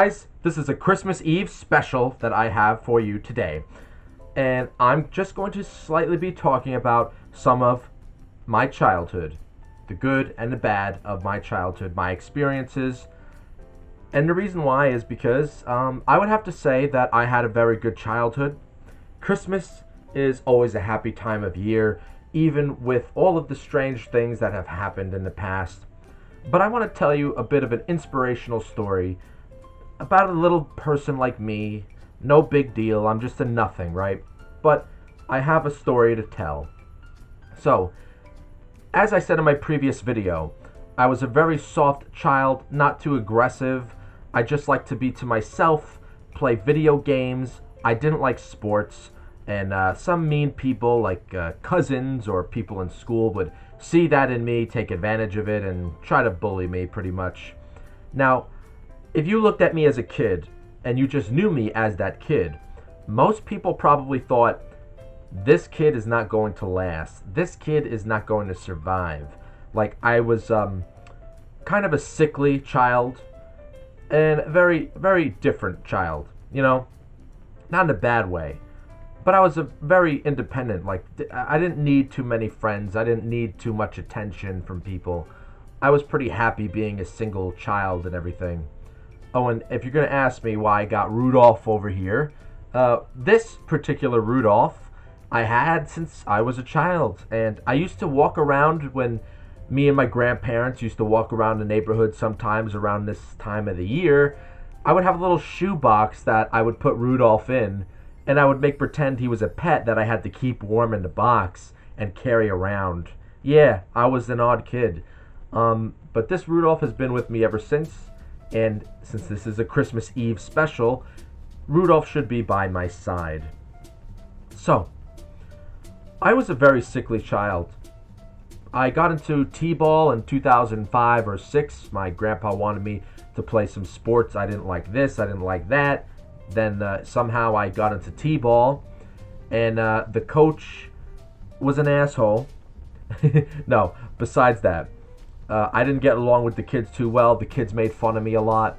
guys, this is a Christmas Eve special that I have for you today. And I'm just going to slightly be talking about some of my childhood, the good and the bad of my childhood, my experiences. And the reason why is because I would have to say that I had a very good childhood. Christmas is always a happy time of year, even with all of the strange things that have happened in the past. But I want to tell you a bit of an inspirational story about a little person like me. No big deal, I'm just a nothing, right? But I have a story to tell. So, as I said in my previous video, I was a very soft child, not too aggressive. I just like to be to myself, play video games. I didn't like sports. And some mean people, like cousins or people in school, would see that in me, take advantage of it, and try to bully me pretty much. Now, if you looked at me as a kid, and you just knew me as that kid, most people probably thought, this kid is not going to last. This kid is not going to survive. Like, I was kind of a sickly child, and a very, very different child, you know? Not in a bad way. But I was a very independent, like, I didn't need too many friends. I didn't need too much attention from people. I was pretty happy being a single child and everything. Oh, and if you're going to ask me why I got Rudolph over here, this particular Rudolph I had since I was a child. And I used to walk around when me and my grandparents used to walk around the neighborhood sometimes around this time of the year. I would have a little shoebox that I would put Rudolph in, and I would make pretend he was a pet that I had to keep warm in the box and carry around. Yeah, I was an odd kid. But this Rudolph has been with me ever since, and since this is a Christmas Eve special, Rudolph should be by my side. So, I was a very sickly child. I got into t-ball in 2005 or 6. My grandpa wanted me to play some sports. I didn't like this, I didn't like that. Then somehow I got into t-ball, and the coach was an asshole. No, besides that, I didn't get along with the kids too well. The kids made fun of me a lot.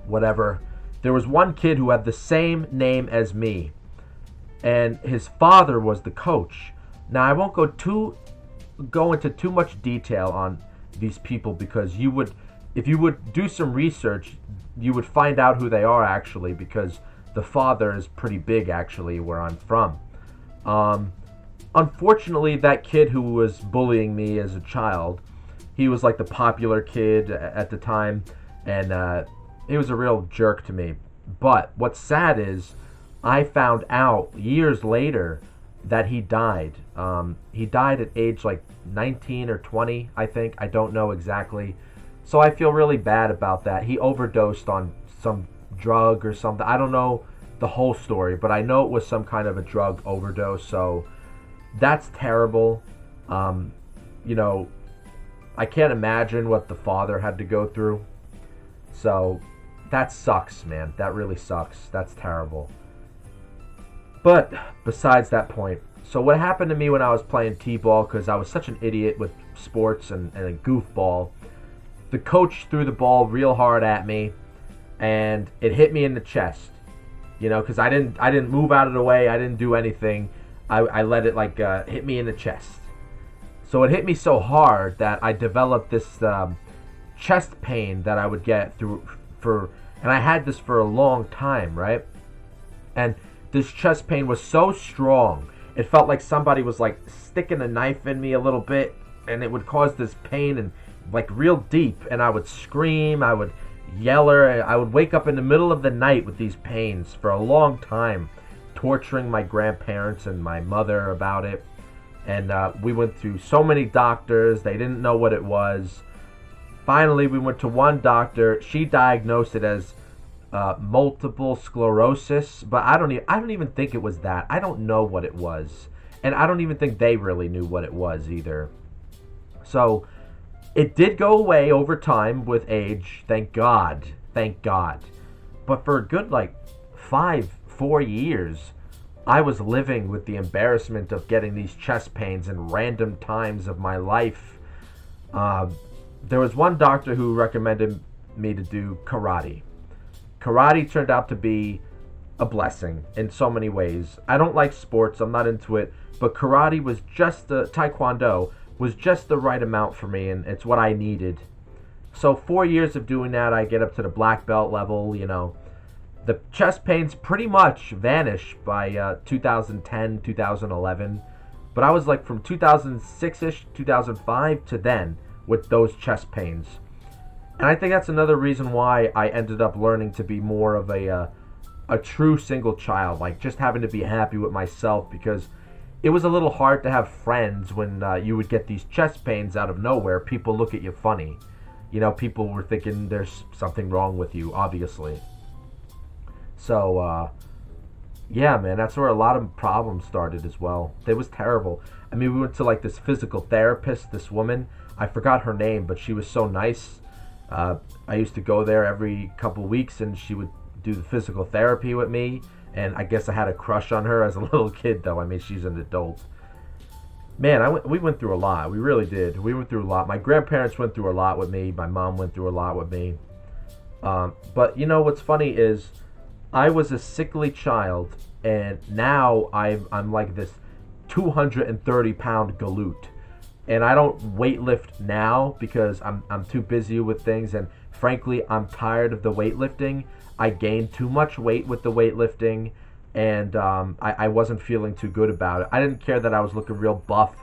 Whatever. There was one kid who had the same name as me, and his father was the coach. Now, I won't go into too much detail on these people, because if you would do some research, you would find out who they are actually, because the father is pretty big actually where I'm from. Unfortunately, that kid who was bullying me as a child, he was like the popular kid at the time, and he was a real jerk to me. But what's sad is I found out years later that he died. He died at age like 19 or 20, I think. I don't know exactly. So I feel really bad about that. He overdosed on some drug or something. I don't know the whole story, but I know it was some kind of a drug overdose. So that's terrible. You know, I can't imagine what the father had to go through. So that sucks, man. That really sucks. That's terrible. But besides that point, so what happened to me when I was playing t-ball, because I was such an idiot with sports and a goofball, the coach threw the ball real hard at me, and it hit me in the chest. You know, because I didn't move out of the way. I didn't do anything. I let it like hit me in the chest. So it hit me so hard that I developed this chest pain that I would get and I had this for a long time, right? And this chest pain was so strong, it felt like somebody was like sticking a knife in me a little bit, and it would cause this pain and like real deep, and I would scream, I would yell, I would wake up in the middle of the night with these pains for a long time, torturing my grandparents and my mother about it. And we went through so many doctors. They didn't know what it was. Finally, we went to one doctor. She diagnosed it as multiple sclerosis, but I don't even think it was that. I don't know what it was, and I don't even think they really knew what it was either. So it did go away over time with age, thank God. But for a good like 4 years, I was living with the embarrassment of getting these chest pains in random times of my life. There was one doctor who recommended me to do karate. karate turned out to be a blessing in so many ways. I don't like sports, I'm not into it, but karate was just the taekwondo was just the right amount for me, and it's what I needed. So 4 years of doing that, I get up to the black belt level. The chest pains pretty much vanish by 2010, 2011. But I was like from 2006-ish, 2005 to then with those chest pains. And I think that's another reason why I ended up learning to be more of a true single child, like just having to be happy with myself, because it was a little hard to have friends when you would get these chest pains out of nowhere. People look at you funny. People were thinking there's something wrong with you, obviously. So, yeah, man, that's where a lot of problems started as well. It was terrible. I mean, we went to like this physical therapist, this woman. I forgot her name, but she was so nice. I used to go there every couple weeks, and she would do the physical therapy with me. And I guess I had a crush on her as a little kid, though. I mean, she's an adult. Man, we went through a lot. We really did. We went through a lot. My grandparents went through a lot with me. My mom went through a lot with me. But what's funny is I was a sickly child, and now I'm like this 230-pound galoot. And I don't weightlift now because I'm too busy with things, and frankly, I'm tired of the weightlifting. I gained too much weight with the weightlifting, and I wasn't feeling too good about it. I didn't care that I was looking real buff.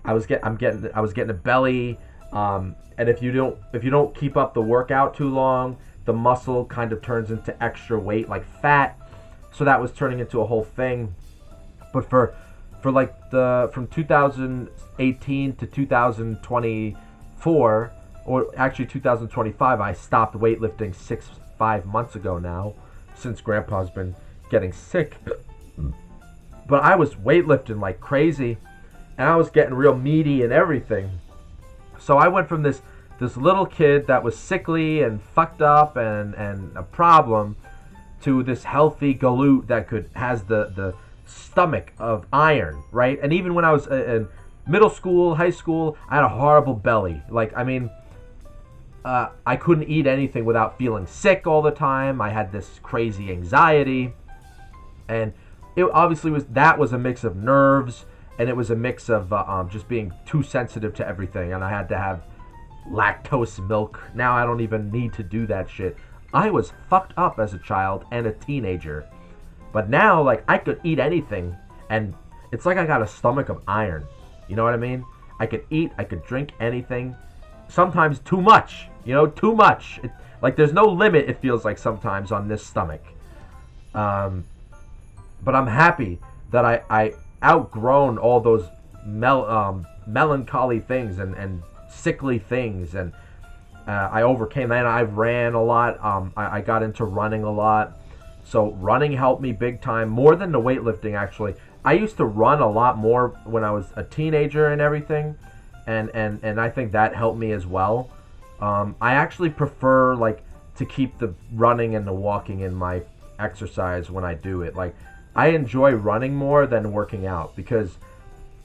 I was getting a belly, and if you don't keep up the workout too long, the muscle kind of turns into extra weight, like fat. So that was turning into a whole thing. But for like from 2018 to 2024, or actually 2025, I stopped weightlifting 5 months ago now, since Grandpa's been getting sick. But I was weightlifting like crazy, and I was getting real meaty and everything. So I went from this little kid that was sickly and fucked up and a problem, to this healthy galoot that has the stomach of iron, right? And even when I was in middle school, high school, I had a horrible belly. Like, I mean, I couldn't eat anything without feeling sick all the time. I had this crazy anxiety, and it obviously was a mix of nerves, and it was a mix of just being too sensitive to everything. And I had to have lactose milk. Now I don't even need to do that shit. I was fucked up as a child and a teenager, but now, like, I could eat anything, and it's like I got a stomach of iron. You know what I mean? I could eat, I could drink anything. Sometimes too much, too much. Like, there's no limit, it feels like sometimes, on this stomach. But I'm happy that I outgrown all those melancholy things and sickly things, and I overcame that. And I ran a lot. I got into running a lot. So running helped me big time, more than the weightlifting, actually. I used to run a lot more when I was a teenager and everything. And I think that helped me as well. I actually prefer, like, to keep the running and the walking in my exercise when I do it. Like, I enjoy running more than working out, because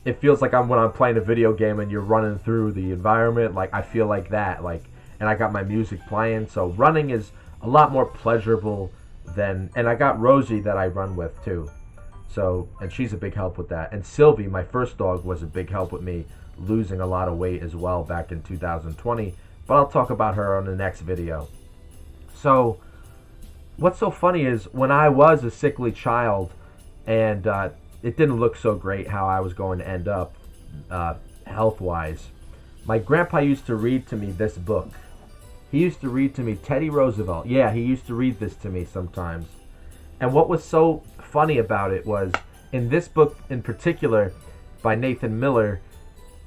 it feels like when I'm playing a video game and you're running through the environment. Like, I feel like that. Like, and I got my music playing, so running is a lot more pleasurable than. And I got Rosie that I run with too. So, and she's a big help with that. And Sylvie, my first dog, was a big help with me losing a lot of weight as well back in 2020, but I'll talk about her on the next video. So what's so funny is when I was a sickly child, and it didn't look so great how I was going to end up health-wise, my grandpa used to read to me this book. He used to read to me Teddy Roosevelt. Yeah, he used to read this to me sometimes. And what was so funny about it was, in this book in particular by Nathan Miller,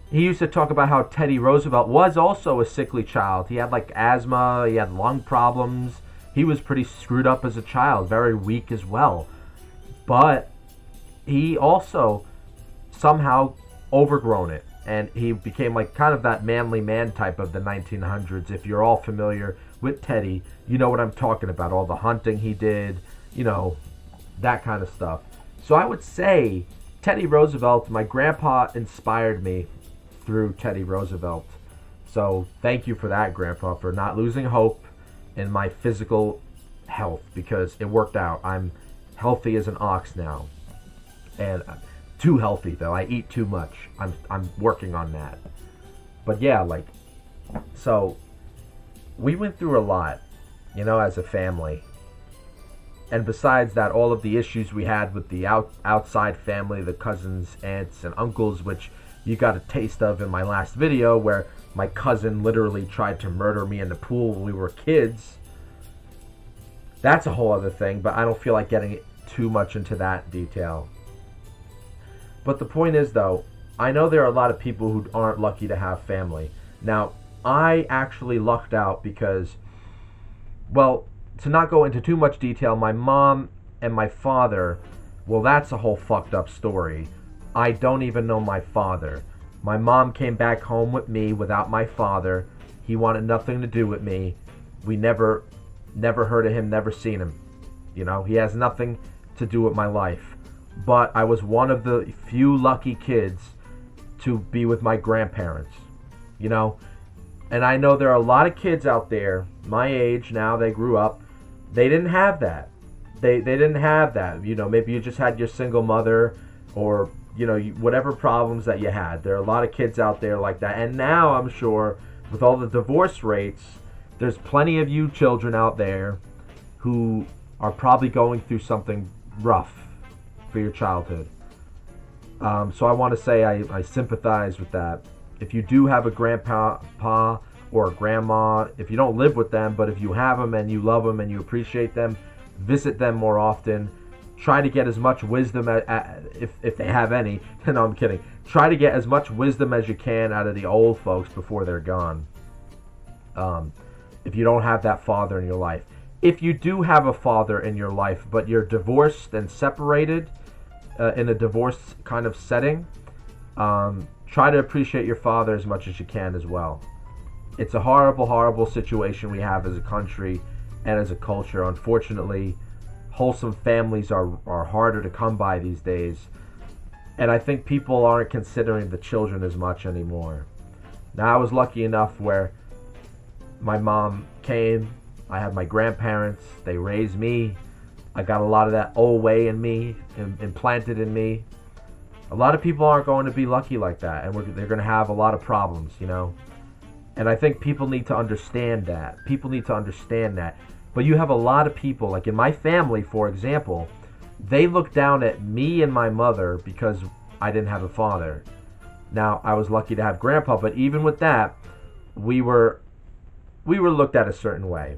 he used to talk about how Teddy Roosevelt was also a sickly child. He had like asthma, he had lung problems. He was pretty screwed up as a child, very weak as well. But he also somehow overgrown it, and he became like kind of that manly man type of the 1900s. If you're all familiar with Teddy, you know what I'm talking about. All the hunting he did, that kind of stuff. So I would say Teddy Roosevelt, my grandpa inspired me through Teddy Roosevelt. So thank you for that, Grandpa, for not losing hope in my physical health because it worked out. I'm healthy as an ox now, and too healthy though. I eat too much. I'm working on that. But yeah, like, so we went through a lot, as a family. And besides that, all of the issues we had with the outside family, the cousins, aunts, and uncles, which you got a taste of in my last video, where my cousin literally tried to murder me in the pool when we were kids. That's a whole other thing, but I don't feel like getting too much into that detail. But the point is, though, I know there are a lot of people who aren't lucky to have family. Now, I actually lucked out because, well, to not go into too much detail, my mom and my father, well, that's a whole fucked up story. I don't even know my father. My mom came back home with me without my father. He wanted nothing to do with me. We never heard of him, never seen him. He has nothing to do with my life. But I was one of the few lucky kids to be with my grandparents. And I know there are a lot of kids out there, my age now, they grew up, they didn't have that. They didn't have that. Maybe you just had your single mother or, whatever problems that you had. There are a lot of kids out there like that. And now I'm sure with all the divorce rates, there's plenty of you children out there who are probably going through something rough for your childhood. So I want to say I sympathize with that. If you do have a grandpa or a grandma, if you don't live with them, but if you have them and you love them and you appreciate them, visit them more often. Try to get as much wisdom, if they have any. No, I'm kidding. Try to get as much wisdom as you can out of the old folks before they're gone. If you don't have that father in your life. If you do have a father in your life, but you're divorced and separated in a divorce kind of setting, try to appreciate your father as much as you can as well. It's a horrible, horrible situation we have as a country and as a culture. Unfortunately, wholesome families are harder to come by these days. And I think people aren't considering the children as much anymore. Now, I was lucky enough where my mom came. I had my grandparents. They raised me. I got a lot of that old way in me, implanted in me. A lot of people aren't going to be lucky like that. And they're going to have a lot of problems, And I think people need to understand that. People need to understand that. But you have a lot of people, like in my family, for example, they look down at me and my mother because I didn't have a father. Now, I was lucky to have grandpa, but even with that, we were looked at a certain way.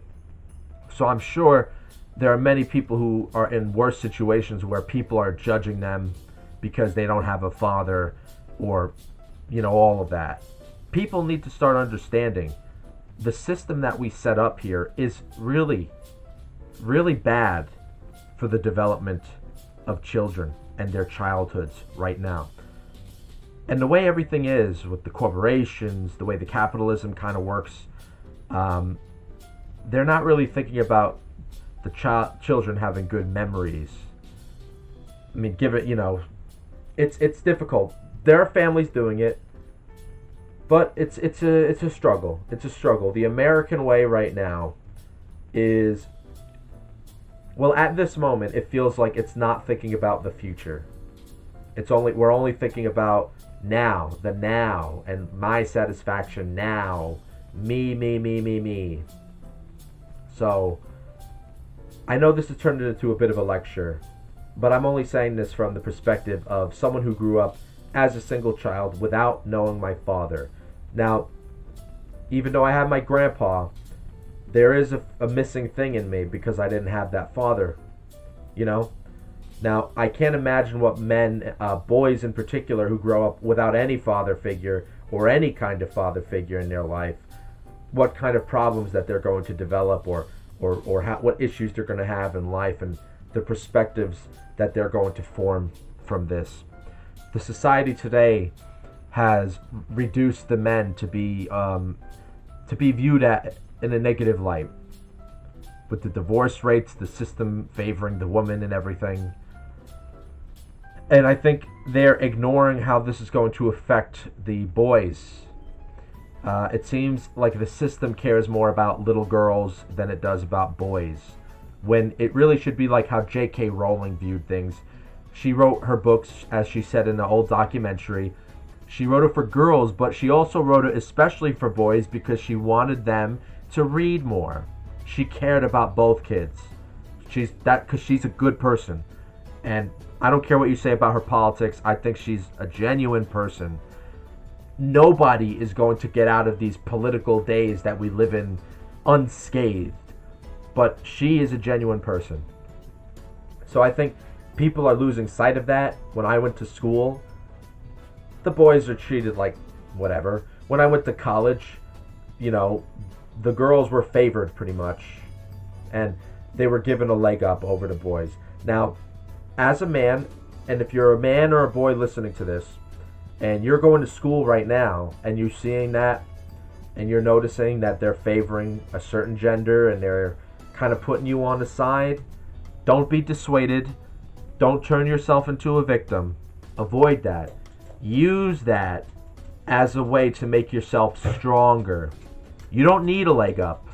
So I'm sure there are many people who are in worse situations where people are judging them because they don't have a father or, all of that. People need to start understanding the system that we set up here is really, really bad for the development of children and their childhoods right now. And the way everything is with the corporations, the way the capitalism kind of works, they're not really thinking about the children having good memories. I mean, it's difficult. There are families doing it. But it's a struggle. It's a struggle. The American way right now is, well, at this moment, it feels like it's not thinking about the future. We're only thinking about now, the now, and my satisfaction now, me. So, I know this has turned into a bit of a lecture, but I'm only saying this from the perspective of someone who grew up as a single child without knowing my father. Now, even though I have my grandpa, there is a missing thing in me because I didn't have that father, Now, I can't imagine what men, boys in particular, who grow up without any father figure or any kind of father figure in their life, what kind of problems that they're going to develop or what issues they're going to have in life and the perspectives that they're going to form from this. The society today has reduced the men to be viewed in a negative light, with the divorce rates, the system favoring the woman and everything. And I think they're ignoring how this is going to affect the boys. It seems like the system cares more about little girls than it does about boys. when it really should be like how J.K. Rowling viewed things. She wrote her books, as she said in the old documentary. She wrote it for girls, but she also wrote it especially for boys because she wanted them to read more. She cared about both kids. Because she's a good person. And I don't care what you say about her politics. I think she's a genuine person. Nobody is going to get out of these political days that we live in unscathed. But she is a genuine person. So I think people are losing sight of that. When I went to school, the boys are treated like whatever. When I went to college, the girls were favored pretty much. And they were given a leg up over the boys. Now, as a man, and if you're a man or a boy listening to this, and you're going to school right now, and you're seeing that, and you're noticing that they're favoring a certain gender, and they're kind of putting you on the side, don't be dissuaded. Don't turn yourself into a victim. Avoid that. Use that as a way to make yourself stronger. You don't need a leg up.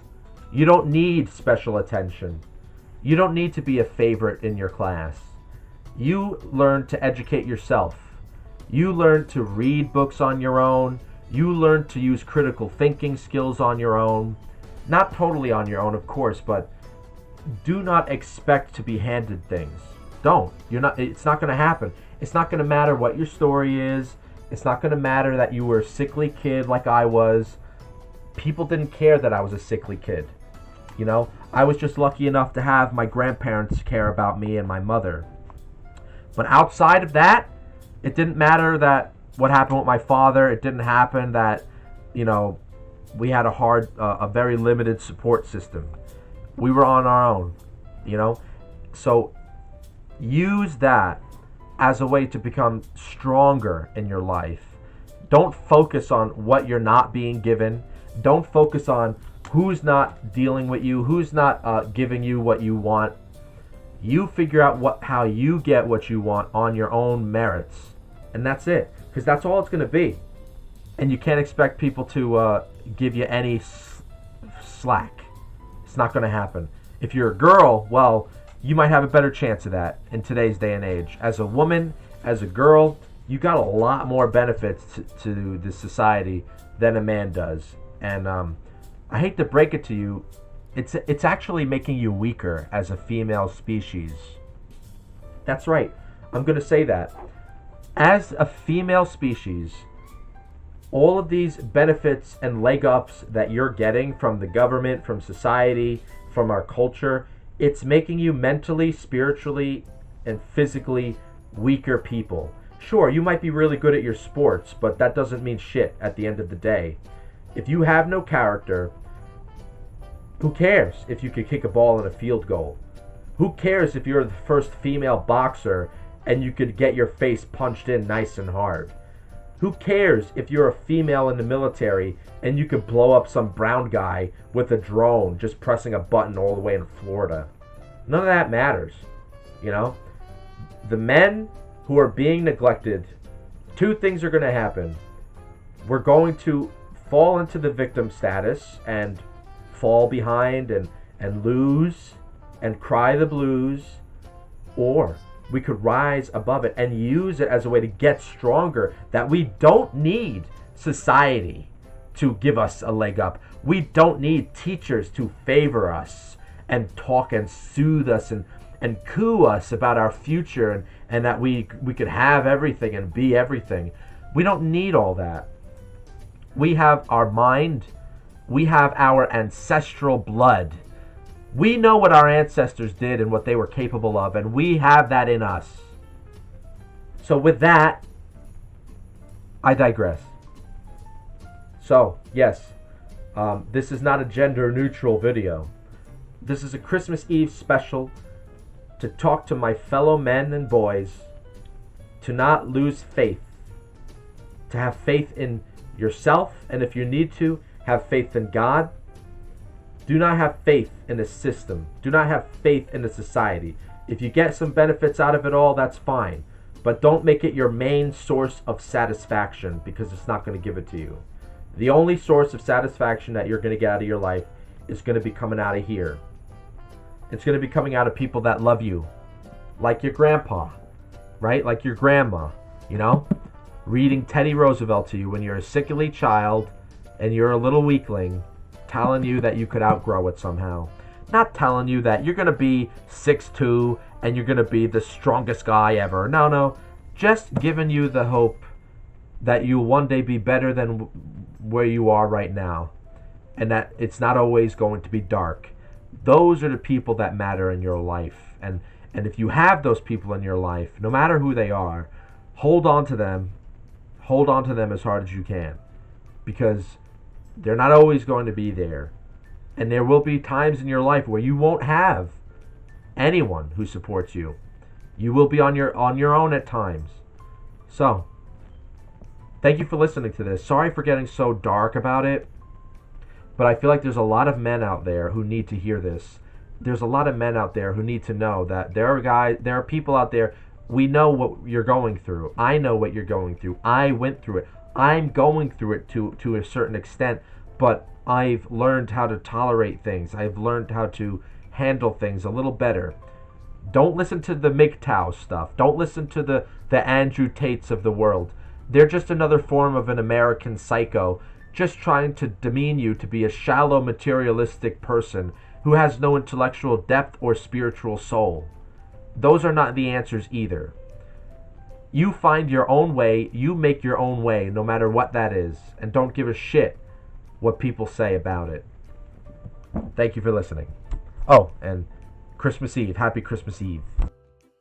You don't need special attention. You don't need to be a favorite in your class. You learn to educate yourself. You learn to read books on your own. You learn to use critical thinking skills on your own. Not totally on your own, of course, but do not expect to be handed things. Don't. It's not going to happen. It's not going to matter what your story is. It's not going to matter that you were a sickly kid like I was. People didn't care that I was a sickly kid. I was just lucky enough to have my grandparents care about me and my mother. But outside of that, it didn't matter that what happened with my father. It didn't happen that, we had a very limited support system. We were on our own, So use that as a way to become stronger in your life. Don't focus on what you're not being given. Don't focus on who's not dealing with you, who's not giving you what you want. You figure out how you get what you want on your own merits. And that's it. Because that's all it's going to be. And you can't expect people to give you any slack. It's not going to happen. If you're a girl, well, you might have a better chance of that in today's day and age. As a woman, as a girl, you got a lot more benefits to the society than a man does. And I hate to break it to you, it's actually making you weaker as a female species. That's right. I'm going to say that. As a female species, all of these benefits and leg ups that you're getting from the government, from society, from our culture, it's making you mentally, spiritually, and physically weaker people. Sure, you might be really good at your sports, but that doesn't mean shit at the end of the day. If you have no character, who cares if you could kick a ball in a field goal? Who cares if you're the first female boxer and you could get your face punched in nice and hard? Who cares if you're a female in the military and you could blow up some brown guy with a drone just pressing a button all the way in Florida? None of that matters. The men who are being neglected, two things are going to happen. We're going to fall into the victim status and fall behind and lose and cry the blues, or we could rise above it and use it as a way to get stronger, that we don't need society to give us a leg up. We don't need teachers to favor us and talk and soothe us and coo us about our future and that we could have everything and be everything. We don't need all that. We have our mind. We have our ancestral blood. We know what our ancestors did and what they were capable of, and we have that in us. So with that, I digress. So, yes, this is not a gender-neutral video. This is a Christmas Eve special to talk to my fellow men and boys to not lose faith, to have faith in yourself, and if you need to, have faith in God. Do not have faith in a system. Do not have faith in a society. If you get some benefits out of it all, that's fine. But don't make it your main source of satisfaction, because it's not going to give it to you. The only source of satisfaction that you're going to get out of your life is going to be coming out of here. It's going to be coming out of people that love you, like your grandpa, right? Like your grandma, you know? Reading Teddy Roosevelt to you when you're a sickly child and you're a little weakling, telling you that you could outgrow it somehow. Not telling you that you're going to be 6'2" and you're going to be the strongest guy ever. No, no. Just giving you the hope that you'll one day be better than where you are right now. And that it's not always going to be dark. Those are the people that matter in your life. And if you have those people in your life, no matter who they are, hold on to them. Hold on to them as hard as you can. Because they're not always going to be there. And there will be times in your life where you won't have anyone who supports you. You will be on your own at times. So, thank you for listening to this. Sorry for getting so dark about it. But I feel like there's a lot of men out there who need to hear this. There's a lot of men out there who need to know that there are people out there. We know what you're going through. I know what you're going through. I went through it. I'm going through it to a certain extent, but I've learned how to tolerate things. I've learned how to handle things a little better. Don't listen to the MGTOW stuff. Don't listen to the Andrew Tates of the world. They're just another form of an American psycho, just trying to demean you to be a shallow, materialistic person who has no intellectual depth or spiritual soul. Those are not the answers either. You find your own way, you make your own way, no matter what that is, and don't give a shit what people say about it. Thank you for listening. Oh, and Christmas Eve. Happy Christmas Eve.